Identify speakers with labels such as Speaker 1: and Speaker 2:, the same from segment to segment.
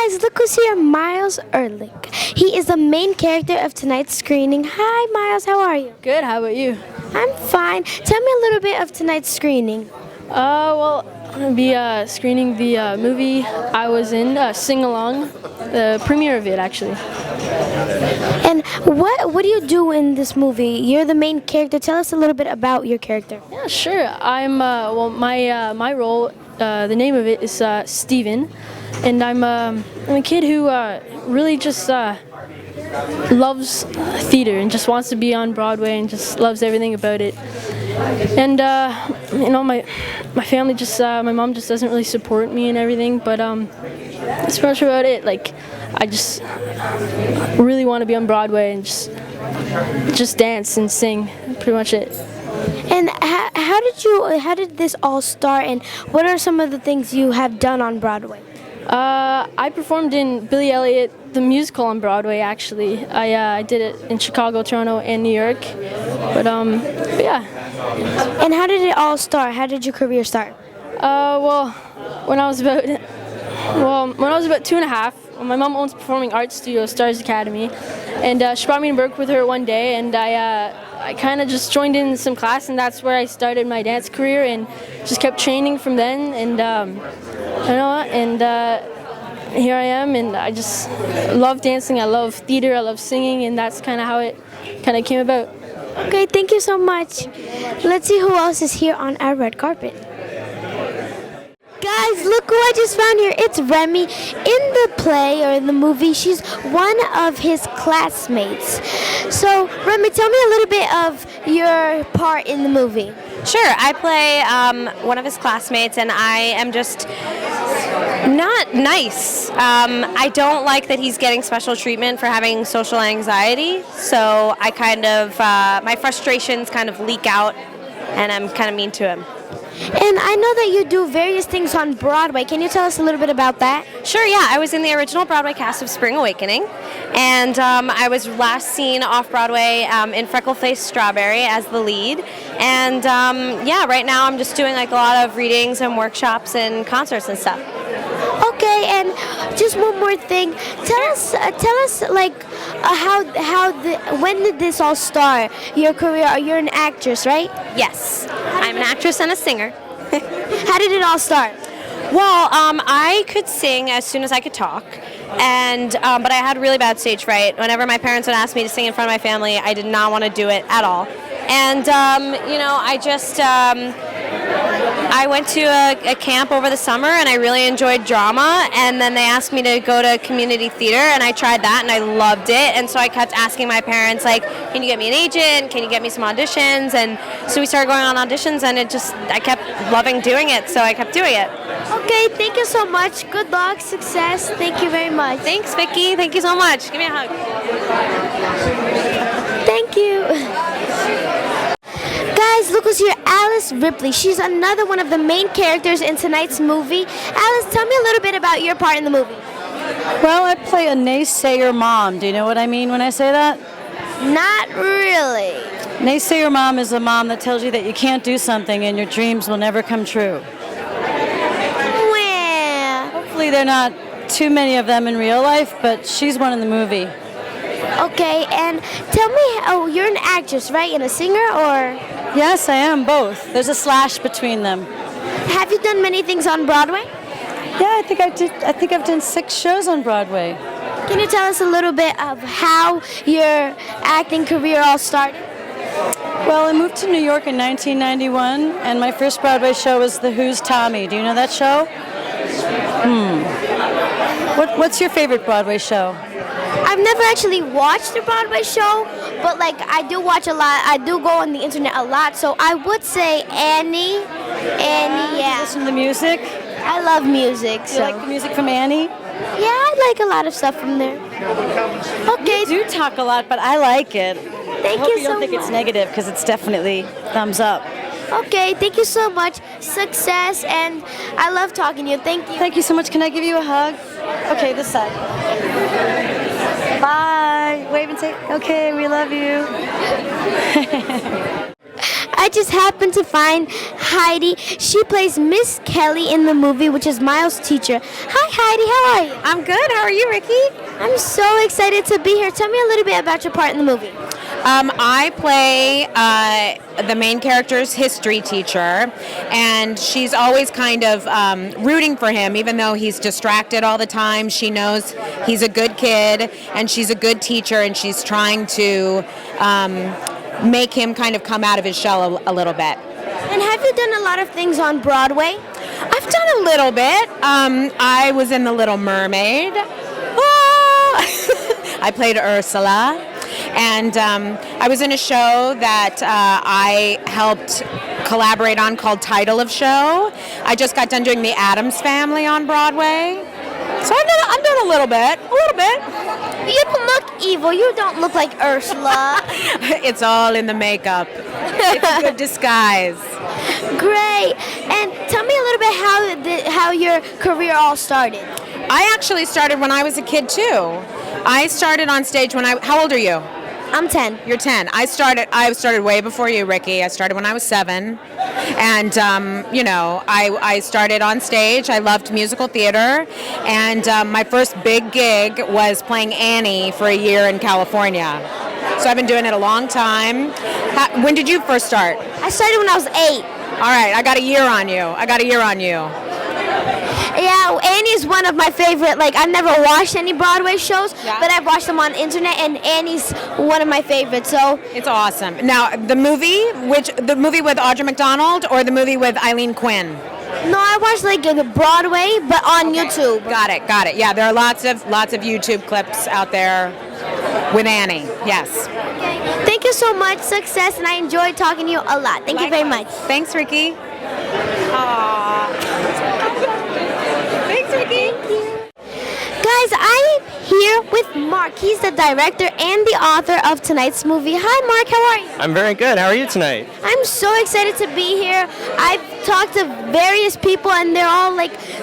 Speaker 1: Guys, look who's here, Myles Erlick. He is the main character of tonight's screening. Hi, Myles, how are you?
Speaker 2: Good, how about you?
Speaker 1: I'm fine. Tell me a little bit of tonight's screening.
Speaker 2: Well, I'm going to be screening the movie I was in, Sing Along, the premiere of it, actually.
Speaker 1: And what do you do in this movie? You're the main character. Tell us a little bit about your character.
Speaker 2: Yeah, sure. My role, the name of it is Steven, and I'm a kid who really just loves theater and just wants to be on Broadway and just loves everything about it. And my family my mom just doesn't really support me and everything, but that's pretty much about it. Like, I just really want to be on Broadway and just dance and sing. Pretty much it.
Speaker 1: And how did this all start, and what are some of the things you have done on Broadway?
Speaker 2: I performed in Billy Elliot, the musical on Broadway, actually. I did it in Chicago, Toronto, and New York. But yeah.
Speaker 1: And how did it all start? How did your career start?
Speaker 2: When I was about 2.5, my mom owns performing arts studio, Stars Academy, and she brought me to work with her one day, and I kind of just joined in some class, and that's where I started my dance career, and just kept training from then, and here I am, and I just love dancing, I love theater, I love singing, and that's kind of how it kind of came about.
Speaker 1: Okay, thank you so much. Let's see who else is here on our red carpet. Guys, look who I just found here. It's Remy. In the play or in the movie, she's one of his classmates. So, Remy, tell me a little bit of your part in the movie.
Speaker 3: Sure, I play one of his classmates, and I am just not nice. I don't like that he's getting special treatment for having social anxiety, so I kind of, my frustrations kind of leak out, and I'm kind of mean to him.
Speaker 1: And I know that you do various things on Broadway. Can you tell us a little bit about that?
Speaker 3: Sure, yeah. I was in the original Broadway cast of Spring Awakening, and I was last seen off-Broadway in Freckle-Faced Strawberry as the lead. And yeah, right now I'm just doing like a lot of readings and workshops and concerts and stuff.
Speaker 1: Okay, and just one more thing. Tell us, like, when did this all start? Your career? You're an actress, right?
Speaker 3: Yes, I'm an actress and a singer.
Speaker 1: How did it all start?
Speaker 3: Well, I could sing as soon as I could talk, and but I had really bad stage fright. Whenever my parents would ask me to sing in front of my family, I did not want to do it at all. And I went to a camp over the summer, and I really enjoyed drama, and then they asked me to go to community theater, and I tried that, and I loved it, and so I kept asking my parents, like, can you get me an agent, can you get me some auditions, and so we started going on auditions, and I kept loving doing it, so I kept doing it.
Speaker 1: Okay, thank you so much. Good luck, success. Thank you very much.
Speaker 3: Thanks, Vicky. Thank you so much. Give me a hug.
Speaker 1: Thank you. Guys, look who's here, Ripley. She's another one of the main characters in tonight's movie. Alice, tell me a little bit about your part in the movie.
Speaker 4: Well, I play a naysayer mom. Do you know what I mean when I say that?
Speaker 1: Not really.
Speaker 4: Naysayer mom is a mom that tells you that you can't do something and your dreams will never come true.
Speaker 1: Well,
Speaker 4: hopefully there are not too many of them in real life, but she's one in the movie.
Speaker 1: Okay, and tell me, you're an actress, right? And a singer, or?
Speaker 4: Yes, I am, both. There's a slash between them.
Speaker 1: Have you done many things on Broadway?
Speaker 4: Yeah, I think I've done 6 shows on Broadway.
Speaker 1: Can you tell us a little bit of how your acting career all started?
Speaker 4: Well, I moved to New York in 1991, and my first Broadway show was The Who's Tommy. Do you know that show? What's your favorite Broadway show?
Speaker 1: I've never actually watched a Broadway show, but like I do watch a lot. I do go on the internet a lot, so I would say Annie. Annie, yeah.
Speaker 4: You listen to the music?
Speaker 1: I love music.
Speaker 4: You like the music from Annie?
Speaker 1: Yeah, I like a lot of stuff from there. Okay.
Speaker 4: You do talk a lot, but I like it.
Speaker 1: Thank you so much.
Speaker 4: I hope you don't think it's negative, because it's definitely thumbs up.
Speaker 1: Okay, thank you so much. Success, and I love talking to you. Thank you.
Speaker 4: Thank you so much. Can I give you a hug? Okay, this side. Bye. Wave and say, okay, we love you.
Speaker 1: I just happened to find Heidi. She plays Miss Kelly in the movie, which is Miles' teacher. Hi, Heidi. How are you?
Speaker 5: I'm good. How are you, Ricky?
Speaker 1: I'm so excited to be here. Tell me a little bit about your part in the movie.
Speaker 5: I play the main character's history teacher, and she's always kind of rooting for him, even though he's distracted all the time. She knows he's a good kid, and she's a good teacher, and she's trying to make him kind of come out of his shell a little bit.
Speaker 1: And have you done a lot of things on Broadway?
Speaker 5: I've done a little bit. I was in The Little Mermaid. I played Ursula. And I was in a show that I helped collaborate on called Title of Show. I just got done doing The Addams Family on Broadway. So I've done a little bit.
Speaker 1: You don't look evil. You don't look like Ursula.
Speaker 5: It's all in the makeup. It's a good disguise.
Speaker 1: Great. And tell me a little bit how your career all started.
Speaker 5: I actually started when I was a kid too. I started on stage how old are you?
Speaker 1: I'm 10.
Speaker 5: You're 10. I started way before you, Ricky. I started when I was 7. And, I started on stage. I loved musical theater. And my first big gig was playing Annie for a year in California. So I've been doing it a long time. When did you first start?
Speaker 1: I started when I was 8.
Speaker 5: All right. I got a year on you.
Speaker 1: Yeah, Annie's one of my favorite. I've never watched any Broadway shows, but I've watched them on the internet, and Annie's one of my favorites. So
Speaker 5: it's awesome. Now, the movie with Audra McDonald or the movie with Eileen Quinn?
Speaker 1: No, I watched the Broadway, but on YouTube.
Speaker 5: Got it. Yeah, there are lots of YouTube clips out there with Annie. Yes.
Speaker 1: Okay. Thank you so much. Success, and I enjoyed talking to you a lot. Thank you very much.
Speaker 5: Thanks, Ricky. Thanks, Ricky.
Speaker 1: Thank you. Guys, I'm here with Mark. He's the director and the author of tonight's movie. Hi, Mark. How are you?
Speaker 6: I'm very good. How are you tonight?
Speaker 1: I'm so excited to be here. I've talked to various people, and they're all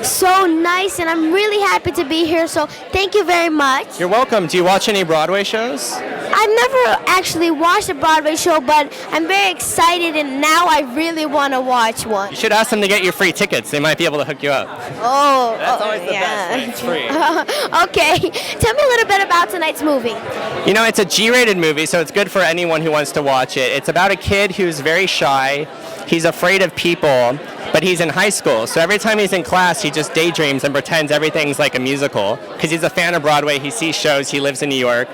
Speaker 1: so nice, and I'm really happy to be here. So thank you very much.
Speaker 6: You're welcome. Do you watch any Broadway shows?
Speaker 1: I've never actually watched a Broadway show, but I'm very excited, and now I really want to watch one.
Speaker 6: You should ask them to get you free tickets. They might be able to hook you up. That's always the best when it's free.
Speaker 1: Okay. Tell me a little bit about tonight's movie.
Speaker 6: It's a G-rated movie, so it's good for anyone who wants to watch it. It's about a kid who's very shy. He's afraid of people, but he's in high school. So every time he's in class, he just daydreams and pretends everything's like a musical because he's a fan of Broadway. He sees shows. He lives in New York.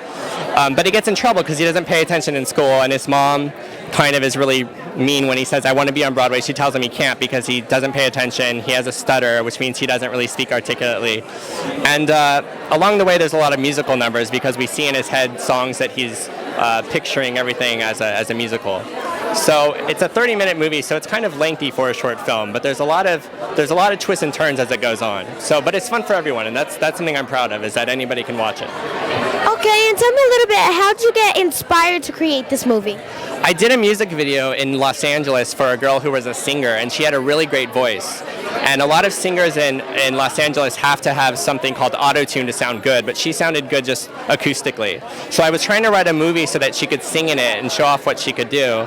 Speaker 6: But he gets in trouble because he doesn't pay attention in school, and his mom kind of is really mean when he says, I want to be on Broadway. She tells him he can't because he doesn't pay attention. He has a stutter, which means he doesn't really speak articulately. And along the way, there's a lot of musical numbers because we see in his head songs that he's picturing everything as a musical. So it's a 30-minute movie, so it's kind of lengthy for a short film, but there's a lot of twists and turns as it goes on. But it's fun for everyone, and that's something I'm proud of, is that anybody can watch it.
Speaker 1: Okay, and tell me a little bit, how did you get inspired to create this movie?
Speaker 6: I did a music video in Los Angeles for a girl who was a singer, and she had a really great voice. And a lot of singers in Los Angeles have to have something called auto-tune to sound good, but she sounded good just acoustically. So I was trying to write a movie so that she could sing in it and show off what she could do.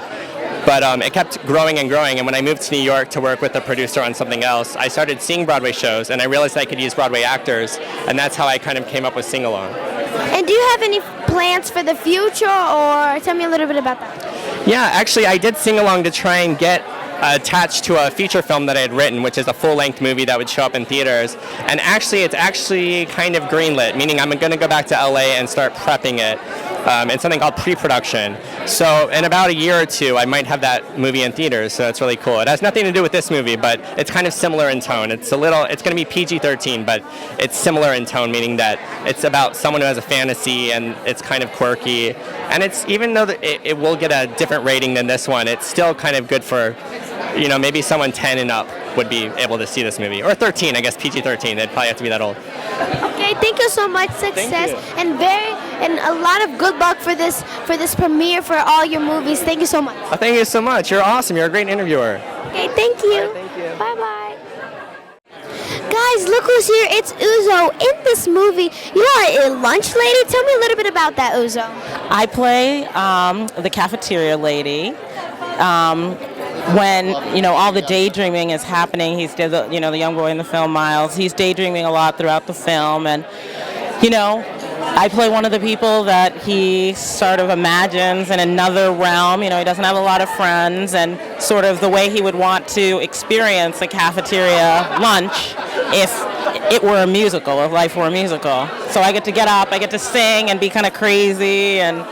Speaker 6: But it kept growing and growing, and when I moved to New York to work with a producer on something else, I started seeing Broadway shows, and I realized I could use Broadway actors, and that's how I kind of came up with Sing Along.
Speaker 1: And do you have any plans for the future, or tell me a little bit about that?
Speaker 6: Yeah, actually, I did Sing Along to try and get attached to a feature film that I had written, which is a full-length movie that would show up in theaters. And actually, it's actually kind of greenlit, meaning I'm going to go back to LA and start prepping it. It's something called pre-production. So in about a year or two, I might have that movie in theaters, so it's really cool. It has nothing to do with this movie, but it's kind of similar in tone. It's going to be PG-13, but it's similar in tone, meaning that it's about someone who has a fantasy, and it's kind of quirky. And it's, even though it will get a different rating than this one, it's still kind of good for, maybe someone 10 and up would be able to see this movie. Or 13, I guess, PG-13. They'd probably have to be that old.
Speaker 1: Okay, thank you so much. Success and a lot of good luck for this premiere for all your movies. Thank you so much.
Speaker 6: Oh, thank you so much. You're awesome. You're a great interviewer.
Speaker 1: Okay, thank you.
Speaker 6: Right, thank you.
Speaker 1: Bye-bye. Guys, look who's here. It's Uzo. In this movie, you are a lunch lady. Tell me a little bit about that, Uzo.
Speaker 7: I play the cafeteria lady, when all the daydreaming is happening. He's the young boy in the film, Myles. He's daydreaming a lot throughout the film, and I play one of the people that he sort of imagines in another realm. He doesn't have a lot of friends, and sort of the way he would want to experience a cafeteria lunch if it were a musical, if life were a musical. So I get to get up, I get to sing and be kind of crazy and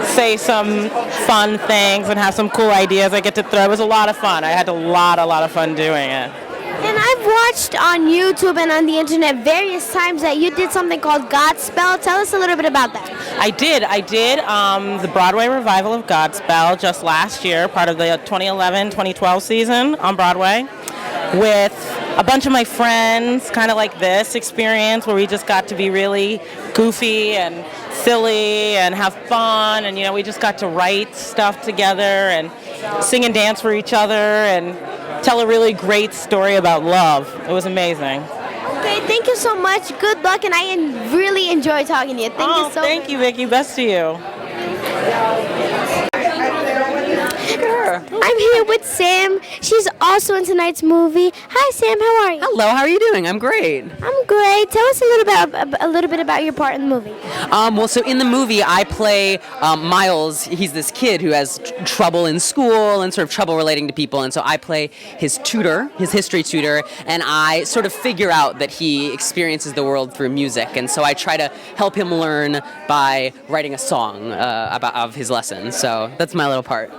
Speaker 7: say some fun things and have some cool ideas I get to throw. It was a lot of fun. I had a lot of fun doing it.
Speaker 1: And I've watched on YouTube and on the internet various times that you did something called Godspell. Tell us a little bit about that.
Speaker 7: I did the Broadway revival of Godspell just last year, part of the 2011-2012 season on Broadway, with a bunch of my friends, kind of like this experience where we just got to be really goofy and silly and have fun, and we just got to write stuff together and sing and dance for each other and tell a really great story about love. It was amazing.
Speaker 1: Okay, thank you so much. Good luck, and I really enjoyed talking to you. Thank you so much.
Speaker 7: Thank you, Vicky. Best to you.
Speaker 1: I'm here with Sam. She's also in tonight's movie. Hi, Sam. How are you?
Speaker 8: Hello. How are you doing? I'm great.
Speaker 1: I'm great. Tell us a little bit about your part in the movie.
Speaker 8: Well, so in the movie, I play Myles. He's this kid who has trouble in school and sort of trouble relating to people, and so I play his tutor, his history tutor, and I sort of figure out that he experiences the world through music, and so I try to help him learn by writing a song of his lessons. So that's my little part.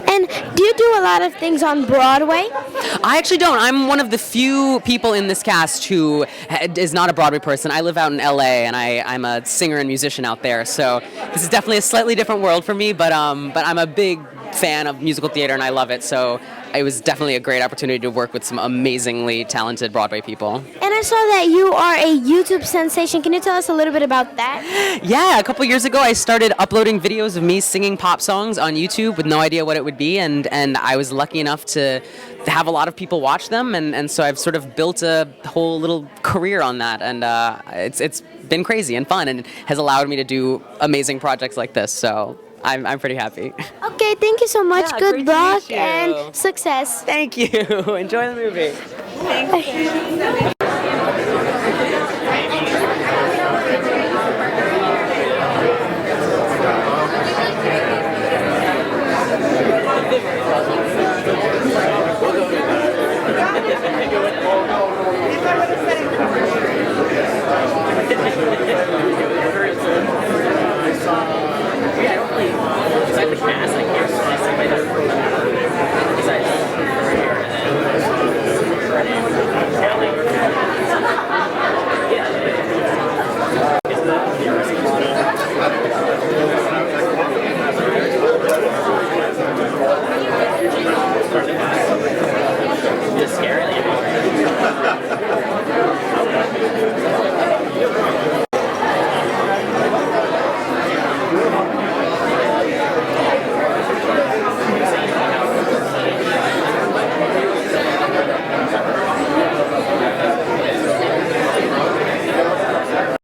Speaker 1: And do you do a lot of things on Broadway?
Speaker 8: I actually don't. I'm one of the few people in this cast who is not a Broadway person. I live out in LA, and I'm a singer and musician out there. So this is definitely a slightly different world for me, but I'm a big fan of musical theater, and I love it. So it was definitely a great opportunity to work with some amazingly talented Broadway people.
Speaker 1: And I saw that you are a YouTube sensation. Can you tell us a little bit about that?
Speaker 8: Yeah, a couple years ago I started uploading videos of me singing pop songs on YouTube with no idea what it would be, and I was lucky enough to have a lot of people watch them, and so I've sort of built a whole little career on that, and it's been crazy and fun, and it has allowed me to do amazing projects like this, so I'm pretty happy.
Speaker 1: Okay, thank you so much.
Speaker 8: Yeah,
Speaker 1: good
Speaker 8: great to
Speaker 1: luck
Speaker 8: meet you.
Speaker 1: and success.
Speaker 8: Thank you. Enjoy the movie.
Speaker 1: Thank you.